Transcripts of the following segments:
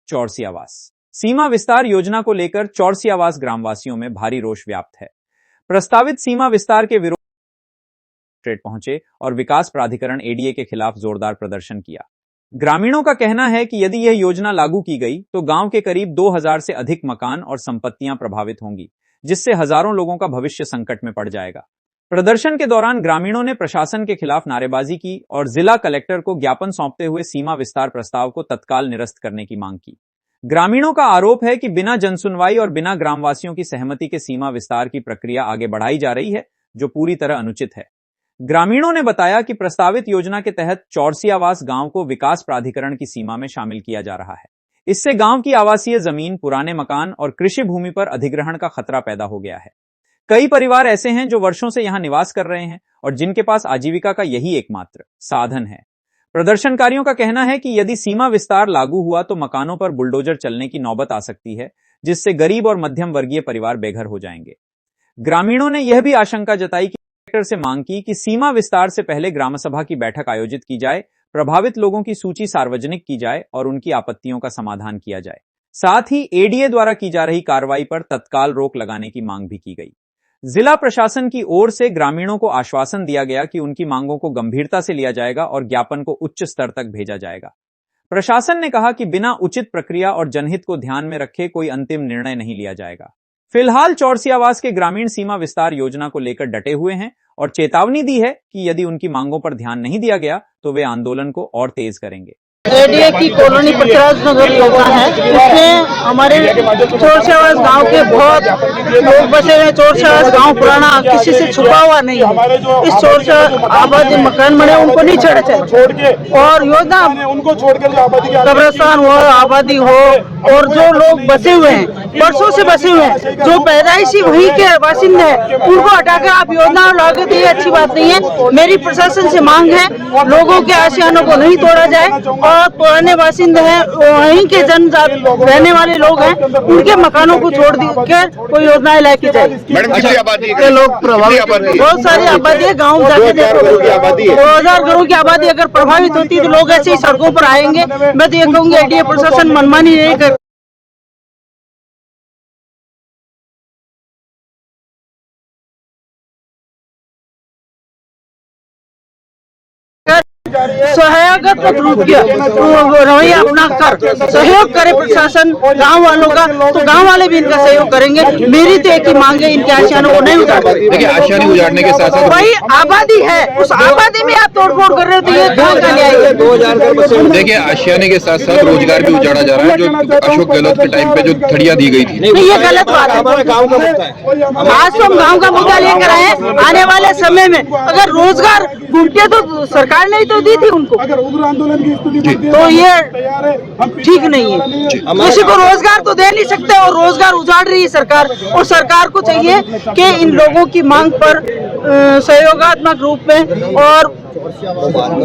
चौरसी आवास। सीमा विस्तार योजना को लेकर चौरसी आवास ग्रामवासियों में भारी रोष व्याप्त है। प्रस्तावित सीमा विस्तार के विरोध पहुंचे और विकास प्राधिकरण एडीए के खिलाफ जोरदार प्रदर्शन किया। ग्रामीणों का कहना है कि यदि यह योजना लागू की गई तो गांव के करीब 2000 से अधिक मकान और संपत्तियां प्रभावित होंगी, जिससे हजारों लोगों का भविष्य संकट में पड़ जाएगा। प्रदर्शन के दौरान ग्रामीणों ने प्रशासन के खिलाफ नारेबाजी की और जिला कलेक्टर को ज्ञापन सौंपते हुए सीमा विस्तार प्रस्ताव को तत्काल निरस्त करने की मांग की। ग्रामीणों का आरोप है कि बिना जनसुनवाई और बिना ग्रामवासियों की सहमति के सीमा विस्तार की प्रक्रिया आगे बढ़ाई जा रही है, जो पूरी तरह अनुचित है। ग्रामीणों ने बताया कि प्रस्तावित योजना के तहत चौरसी आवास गांव को विकास प्राधिकरण की सीमा में शामिल किया जा रहा है। इससे गांव की आवासीय जमीन, पुराने मकान और कृषि भूमि पर अधिग्रहण का खतरा पैदा हो गया है। कई परिवार ऐसे हैं जो वर्षों से यहां निवास कर रहे हैं और जिनके पास आजीविका का यही एकमात्र साधन है। प्रदर्शनकारियों का कहना है कि यदि सीमा विस्तार लागू हुआ तो मकानों पर बुलडोजर चलने की नौबत आ सकती है, जिससे गरीब और मध्यम वर्गीय परिवार बेघर हो जाएंगे। ग्रामीणों ने यह भी आशंका जताई कि कलेक्टर से मांग की कि सीमा विस्तार से पहले ग्राम सभा की बैठक आयोजित की जाए, प्रभावित लोगों की सूची सार्वजनिक की जाए और उनकी आपत्तियों का समाधान किया जाए। साथ ही एडीए द्वारा की जा रही कार्रवाई पर तत्काल रोक लगाने की मांग भी की गई। जिला प्रशासन की ओर से ग्रामीणों को आश्वासन दिया गया कि उनकी मांगों को गंभीरता से लिया जाएगा और ज्ञापन को उच्च स्तर तक भेजा जाएगा। प्रशासन ने कहा कि बिना उचित प्रक्रिया और जनहित को ध्यान में रखे कोई अंतिम निर्णय नहीं लिया जाएगा। फिलहाल चौरसी आवास के ग्रामीण सीमा विस्तार योजना को लेकर डटे हुए हैं और चेतावनी दी है कि यदि उनकी मांगों पर ध्यान नहीं दिया गया तो वे आंदोलन को और तेज करेंगे। एडीए की कॉलोनी पृथ्वीराज नगर योजना है, उसमें हमारे चौरसी आवास गांव के बहुत लोग बसे हुए। चौरसी आवास गांव पुराना, किसी से छुपा हुआ नहीं है। इस चौरसी आबादी मकान बने उनको नहीं छोड़े चाहिए और योजना उनको छोड़कर कब्रिस्तान हो, आबादी हो, और जो लोग बसे हुए हैं, वर्षों से बसे हुए हैं, जो पैदाइशी वहीं के बासिंदे हैं, उनको हटाकर आप योजना लागू तो ये अच्छी बात नहीं है। मेरी प्रशासन से मांग है, लोगों के आशियानों को नहीं तोड़ा जाए और पुराने बासिंदे हैं, वहीं के जनजात रहने वाले लोग हैं, उनके मकानों को छोड़ कर कोई योजनाएं लाई की जाए। के लोग प्रभावित, बहुत सारी आबादी है गाँव जाके देखो, 2000 घरों की आबादी अगर प्रभावित होती है तो लोग ऐसे ही सड़कों पर आएंगे। मैं तो ये कहूँगी एडीए प्रशासन मनमानी नहीं कर सहायक रूप किया रवैया अपना कर सहयोग करे प्रशासन गांव वालों का, तो गांव वाले भी इनका सहयोग करेंगे। मेरी तो एक ही मांग है, इनके आशियानों को नहीं उजाड़ना। देखिए आशियाने उजाड़ने के साथ साथ वही आबादी है, उस आबादी में आप तोड़फोड़ कर रहे हो तो ये कहाँ का न्याय है? देखिए आशियाने के साथ साथ रोजगार भी उजाड़ा जा रहा है, जो अशोक गहलोत के टाइम पे जो थड़िया दी गई थी। नहीं, ये गलत बात है। आज तो हम गाँव का मुद्दा लेकर आए। आने वाले समय में अगर रोजगार ढूंढते तो सरकार ने तो दी थी उनको, आंदोलन की स्थिति तो ये ठीक नहीं है। किसी को रोजगार तो दे नहीं सकते और रोजगार उजाड़ रही है सरकार, और सरकार को चाहिए कि इन लोगों की मांग पर सहयोगात्मक रूप में और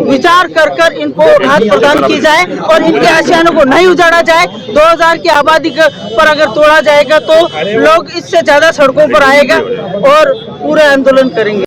विचार कर इनको राहत प्रदान की जाए और इनके आशियानों को नहीं उजाड़ा जाए। 2000 की आबादी पर अगर तोड़ा जाएगा तो लोग इससे ज्यादा सड़कों पर आएगा और पूरा आंदोलन करेंगे।